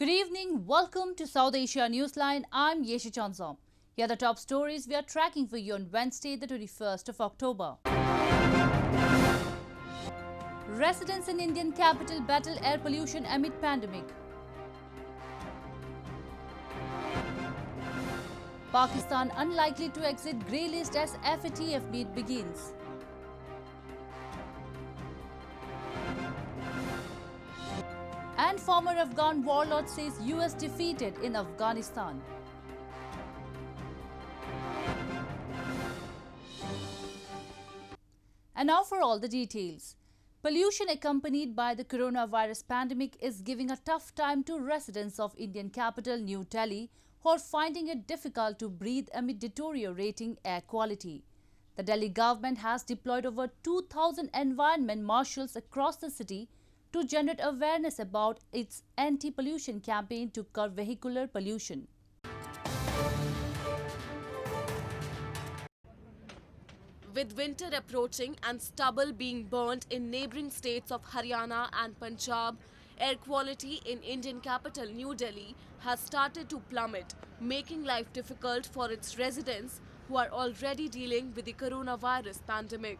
Good evening. Welcome to South Asia Newsline. I'm Yeshi Chanzom. Here are the top stories we are tracking for you on Wednesday, the 21st of October. Residents in Indian capital battle air pollution amid pandemic. Pakistan unlikely to exit grey list as FATF meet begins. And former Afghan warlord says US defeated in Afghanistan. And now for all the details. Pollution accompanied by the coronavirus pandemic is giving a tough time to residents of Indian capital New Delhi who are finding it difficult to breathe amid deteriorating air quality. The Delhi government has deployed over 2,000 environment marshals across the city to generate awareness about its anti-pollution campaign to curb vehicular pollution. With winter approaching and stubble being burnt in neighbouring states of Haryana and Punjab, air quality in Indian capital New Delhi has started to plummet, making life difficult for its residents who are already dealing with the coronavirus pandemic.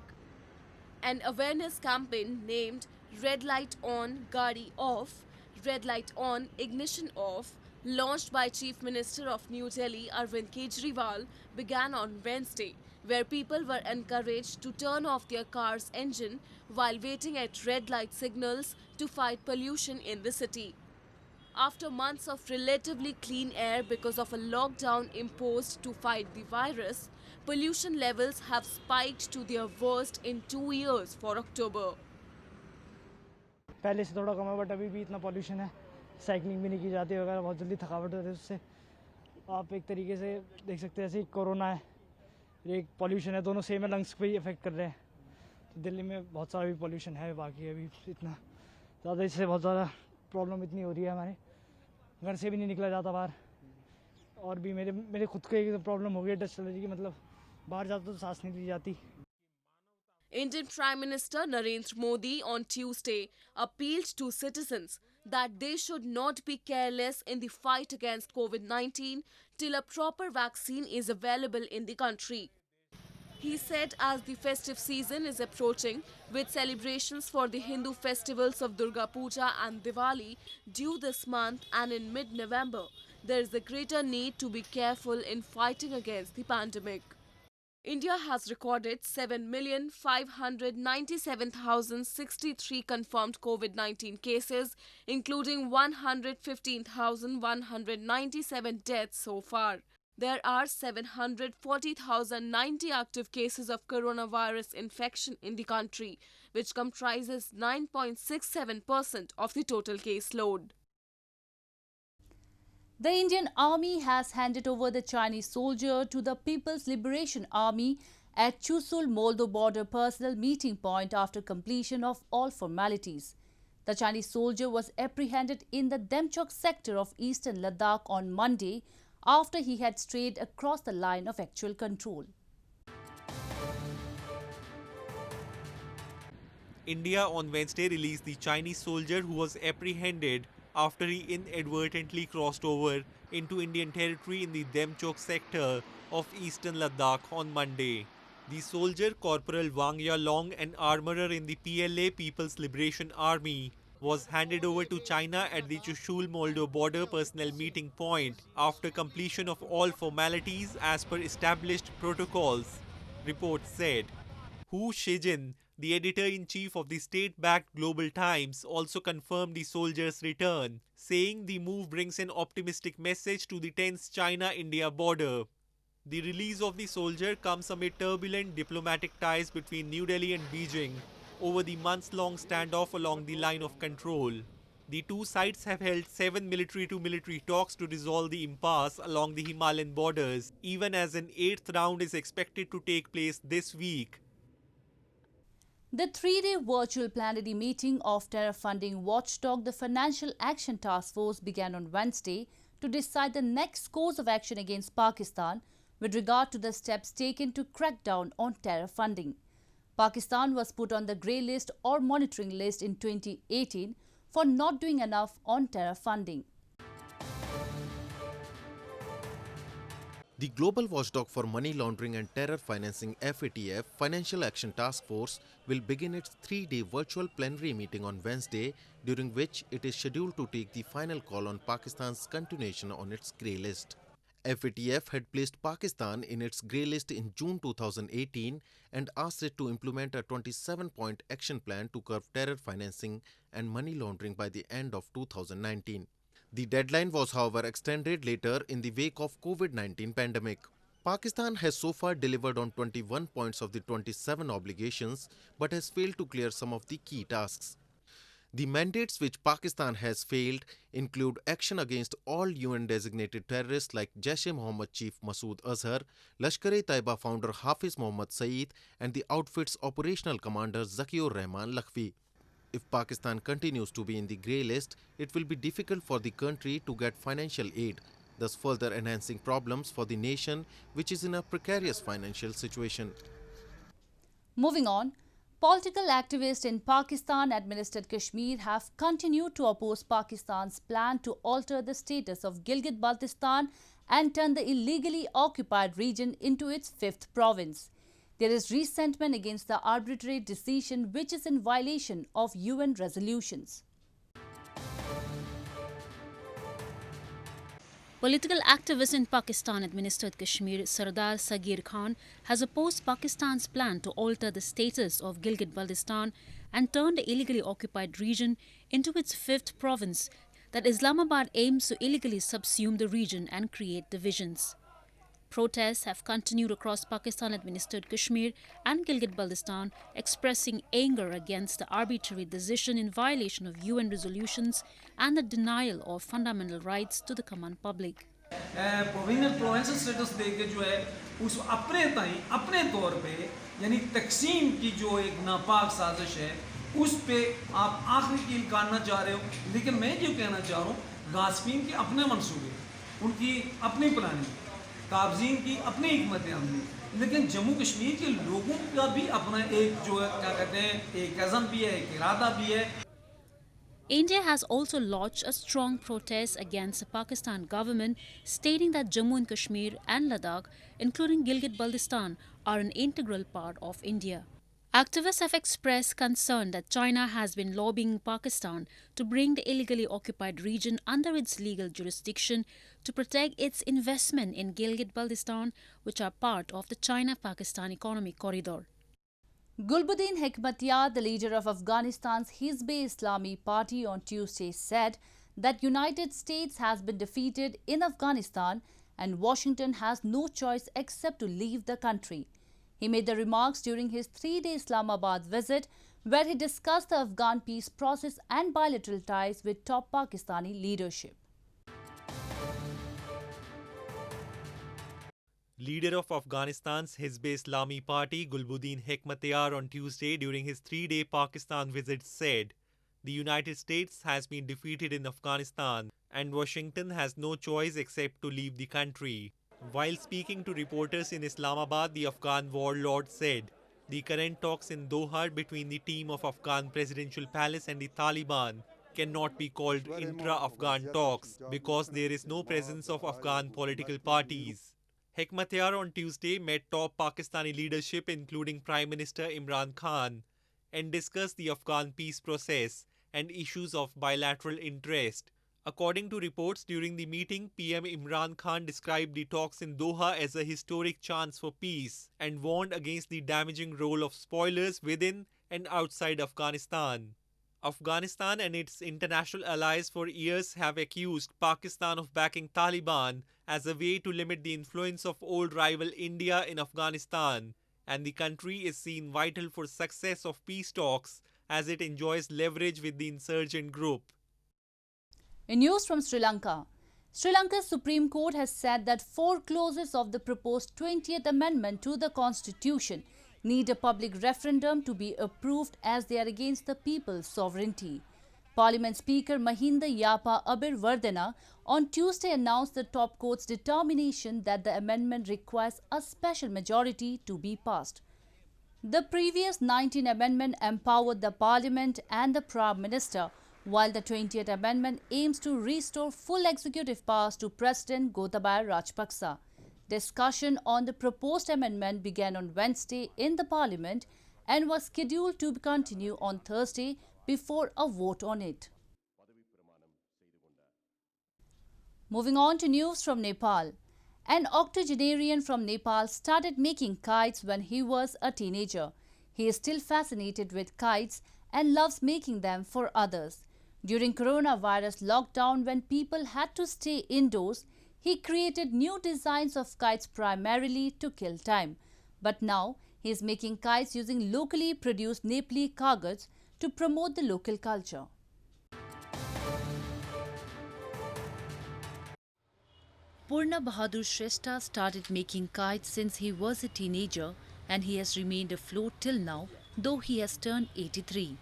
An awareness campaign named Red Light On, Gadi Off, Red Light On, Ignition Off, launched by Chief Minister of New Delhi Arvind Kejriwal, began on Wednesday, where people were encouraged to turn off their car's engine while waiting at red light signals to fight pollution in the city. After months of relatively clean air because of a lockdown imposed to fight the virus, pollution levels have spiked to their worst in 2 years for October. पहले से थोड़ा कम है but अभी भी इतना pollution है, cycling भी नहीं की जाती वगैरह, बहुत जल्दी थकावट होती है उससे. आप एक तरीके से देख सकते हैं ऐसे कोरोना है, एक पॉल्यूशन है, दोनों सेम है, लंग्स पे ही इफेक्ट कर रहे हैं. तो दिल्ली में बहुत सारा भी पॉल्यूशन है, बाकी अभी इतना ज़्यादा, इससे बहुत ज़्यादा प्रॉब्लम इतनी हो रही है, हमारे घर से भी नहीं निकला जाता बाहर. और भी मेरे खुद को एक प्रॉब्लम हो गई डस्ट एलर्जी की, मतलब बाहर जाता तो सांस नहीं ली जाती. Indian Prime Minister Narendra Modi on Tuesday appealed to citizens that they should not be careless in the fight against COVID-19 till a proper vaccine is available in the country. He said as the festive season is approaching, with celebrations for the Hindu festivals of Durga Puja and Diwali due this month and in mid-November, there is a greater need to be careful in fighting against the pandemic. India has recorded 7,597,063 confirmed COVID-19 cases, including 115,197 deaths so far. There are 740,090 active cases of coronavirus infection in the country, which comprises 9.67% of the total caseload. The Indian Army has handed over the Chinese soldier to the People's Liberation Army at Chushul-Moldo border personnel meeting point after completion of all formalities. The Chinese soldier was apprehended in the Demchok sector of Eastern Ladakh on Monday after he had strayed across the line of actual control. India on Wednesday released the Chinese soldier who was apprehended after he inadvertently crossed over into Indian territory in the Demchok sector of Eastern Ladakh on Monday. The soldier, Corporal Wang Yalong, an armourer in the PLA People's Liberation Army, was handed over to China at the Chushul-Moldo border personnel meeting point after completion of all formalities as per established protocols, reports said. Hu Shijin, the editor-in-chief of the state-backed Global Times, also confirmed the soldier's return, saying the move brings an optimistic message to the tense China-India border. The release of the soldier comes amid turbulent diplomatic ties between New Delhi and Beijing over the months-long standoff along the line of control. The two sides have held 7 military-to-military talks to resolve the impasse along the Himalayan borders, even as an 8th round is expected to take place this week. The three-day virtual plenary meeting of terror funding watchdog, the Financial Action Task Force, began on Wednesday to decide the next course of action against Pakistan with regard to the steps taken to crack down on terror funding. Pakistan was put on the grey list or monitoring list in 2018 for not doing enough on terror funding. The Global Watchdog for Money Laundering and Terror Financing FATF Financial Action Task Force will begin its 3-day virtual plenary meeting on Wednesday, during which it is scheduled to take the final call on Pakistan's continuation on its grey list. FATF had placed Pakistan in its grey list in June 2018 and asked it to implement a 27-point action plan to curb terror financing and money laundering by the end of 2019. The deadline was, however, extended later in the wake of COVID-19 pandemic. Pakistan has so far delivered on 21 points of the 27 obligations, but has failed to clear some of the key tasks. The mandates which Pakistan has failed include action against all UN-designated terrorists like Jaish-e-Mohammed chief Masood Azhar, Lashkar-e-Taiba founder Hafiz Mohammad Saeed, and the outfit's operational commander Zakiur Rahman Lakhvi. If Pakistan continues to be in the grey list, it will be difficult for the country to get financial aid, thus further enhancing problems for the nation, which is in a precarious financial situation. Moving on, political activists in Pakistan-administered Kashmir have continued to oppose Pakistan's plan to alter the status of Gilgit Baltistan and turn the illegally occupied region into its 5th province. There is resentment against the arbitrary decision, which is in violation of UN resolutions. Political activist in Pakistan-administered Kashmir, Sardar Sagir Khan, has opposed Pakistan's plan to alter the status of Gilgit Baltistan and turn the illegally occupied region into its 5th province, that Islamabad aims to illegally subsume the region and create divisions. Protests have continued across Pakistan-administered Kashmir and Gilgit Baltistan, expressing anger against the arbitrary decision in violation of UN resolutions and the denial of fundamental rights to the common public. Provincial status देके जो है उस अपने तौर पे यानी तकसीम की जो एक नापाक साजिश है उस पे आप आखिरी कील काटना चाह रहे हो, लेकिन मैं जो कहना चाह रहा हूँ गास्पीन के अपने मंसूबे, उनकी अपनी प्लानिंग, काबजीन की अपनी हिकमत अमली, लेकिन जम्मू कश्मीर के लोगों का भी अपना एक जो है क्या कहते हैं एक अज़म भी है, एक इरादा भी है. India has also launched a strong protest against the Pakistan government, stating that Jammu and Kashmir and Ladakh, including Gilgit Baltistan, are an integral part of India. Activists have expressed concern that China has been lobbying Pakistan to bring the illegally occupied region under its legal jurisdiction to protect its investment in Gilgit Baltistan, which are part of the China-Pakistan economic corridor. Gulbuddin Hekmatyar, the leader of Afghanistan's Hizb-e-Islami party, on Tuesday said that United States has been defeated in Afghanistan and Washington has no choice except to leave the country. He made the remarks during his 3-day Islamabad visit, where he discussed the Afghan peace process and bilateral ties with top Pakistani leadership. Leader of Afghanistan's Hizb-e-Islami party, Gulbuddin Hekmatyar, on Tuesday during his 3-day Pakistan visit said, "The United States has been defeated in Afghanistan and Washington has no choice except to leave the country." While speaking to reporters in Islamabad, the Afghan warlord said, "The current talks in Doha between the team of Afghan presidential palace and the Taliban cannot be called intra-Afghan talks because there is no presence of Afghan political parties." Hekmatyar on Tuesday met top Pakistani leadership including Prime Minister Imran Khan and discussed the Afghan peace process and issues of bilateral interest. According to reports during the meeting, PM Imran Khan described the talks in Doha as a historic chance for peace and warned against the damaging role of spoilers within and outside Afghanistan. Afghanistan and its international allies for years have accused Pakistan of backing Taliban as a way to limit the influence of old rival India in Afghanistan, and the country is seen vital for success of peace talks as it enjoys leverage with the insurgent group. In news from Sri Lanka, Sri Lanka's Supreme Court has said that 4 clauses of the proposed 20th Amendment to the Constitution need a public referendum to be approved as they are against the people's sovereignty. Parliament Speaker Mahinda Yapa Abeywardena on Tuesday announced the top court's determination that the amendment requires a special majority to be passed. The previous 19th Amendment empowered the Parliament and the Prime Minister, while the 20th Amendment aims to restore full executive powers to President Gotabaya Rajapaksa. Discussion on the proposed amendment began on Wednesday in the Parliament and was scheduled to continue on Thursday before a vote on it. Moving on to news from Nepal. An octogenarian from Nepal started making kites when he was a teenager. He is still fascinated with kites and loves making them for others. During coronavirus lockdown, when people had to stay indoors, he created new designs of kites primarily to kill time. But now, he is making kites using locally produced Nepali Kagaj to promote the local culture. Purna Bahadur Shrestha started making kites since he was a teenager and he has remained afloat till now, though he has turned 83.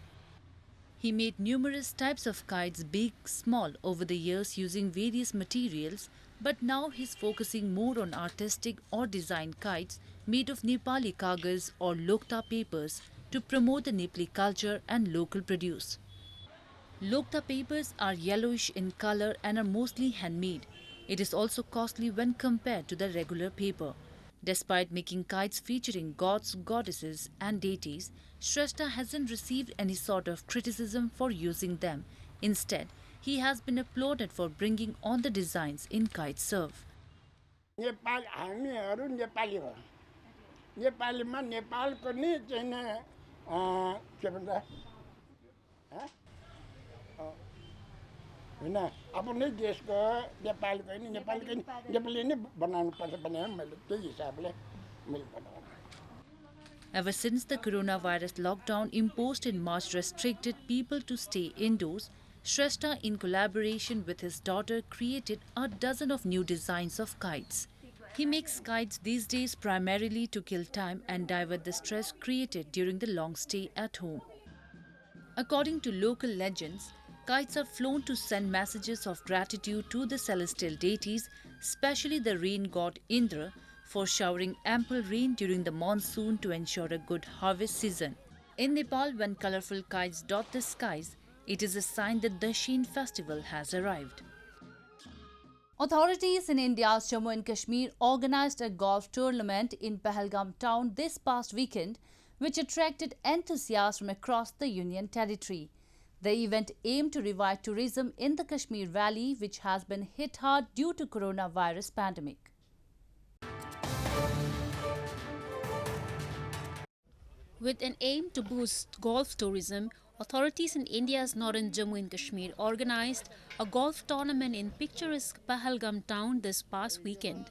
He made numerous types of kites, big, small, over the years using various materials, but now he is focusing more on artistic or designed kites made of Nepali Kagaj or Lokta papers to promote the Nepali culture and local produce. Lokta papers are yellowish in color and are mostly handmade. It is also costly when compared to the regular paper. Despite making kites featuring gods, goddesses and deities, Shrestha hasn't received any sort of criticism for using them. Instead, he has been applauded for bringing on the designs in kite serve. Nepal हामीहरु Nepali हो नेपालीमा नेपालको नि चाहिँ के भन्छ हैन आफ्नै देशको नेपालको नि नेपाली नै बनाउनु पर्छ भने मैले त्यही हिसाबले मैले बनाउँ. Ever since the coronavirus lockdown imposed in March restricted people to stay indoors, Shrestha, in collaboration with his daughter, created a dozen of new designs of kites. He makes kites these days primarily to kill time and divert the stress created during the long stay at home. According to local legends, kites are flown to send messages of gratitude to the celestial deities, especially the rain god Indra, for showering ample rain during the monsoon to ensure a good harvest season. In Nepal, when colorful kites dot the skies, it is a sign that the Dashain festival has arrived. Authorities in India's Jammu and Kashmir organized a golf tournament in Pahalgam town this past weekend, which attracted enthusiasts from across the Union territory. The event aimed to revive tourism in the Kashmir Valley, which has been hit hard due to coronavirus pandemic. With an aim to boost golf tourism, authorities in India's northern Jammu and Kashmir organized a golf tournament in picturesque Pahalgam town this past weekend.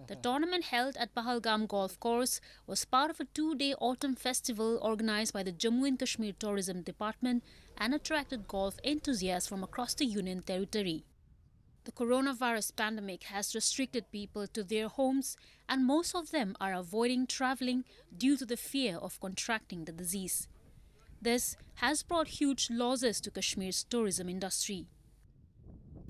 The tournament held at Pahalgam Golf Course was part of a two-day autumn festival organized by the Jammu and Kashmir Tourism Department and attracted golf enthusiasts from across the Union territory. The coronavirus pandemic has restricted people to their homes, and most of them are avoiding traveling due to the fear of contracting the disease. This has brought huge losses to Kashmir's tourism industry.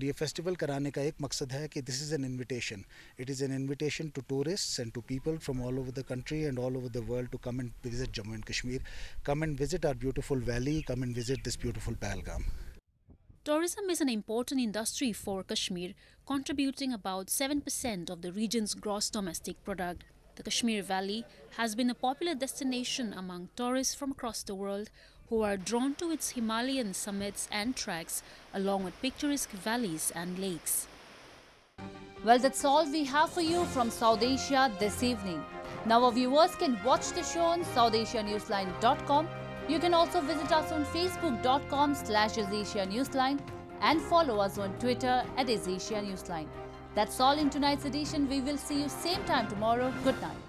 ये festival कराने का एक मकसद है कि this is an invitation. It is an invitation to tourists and to people from all over the country and all over the world to come and visit Jammu and Kashmir, come and visit our beautiful valley, come and visit this beautiful Pahalgam. Tourism is an important industry for Kashmir, contributing about 7% of the region's gross domestic product. The Kashmir Valley has been a popular destination among tourists from across the world who are drawn to its Himalayan summits and treks, along with picturesque valleys and lakes. Well, that's all we have for you from South Asia this evening. Now our viewers can watch the show on SouthAsiaNewsline.com. You can also visit us on Facebook.com/AsAsiaNewsline and follow us on Twitter @AsAsiaNewsline. That's all in tonight's edition. We will see you same time tomorrow. Good night.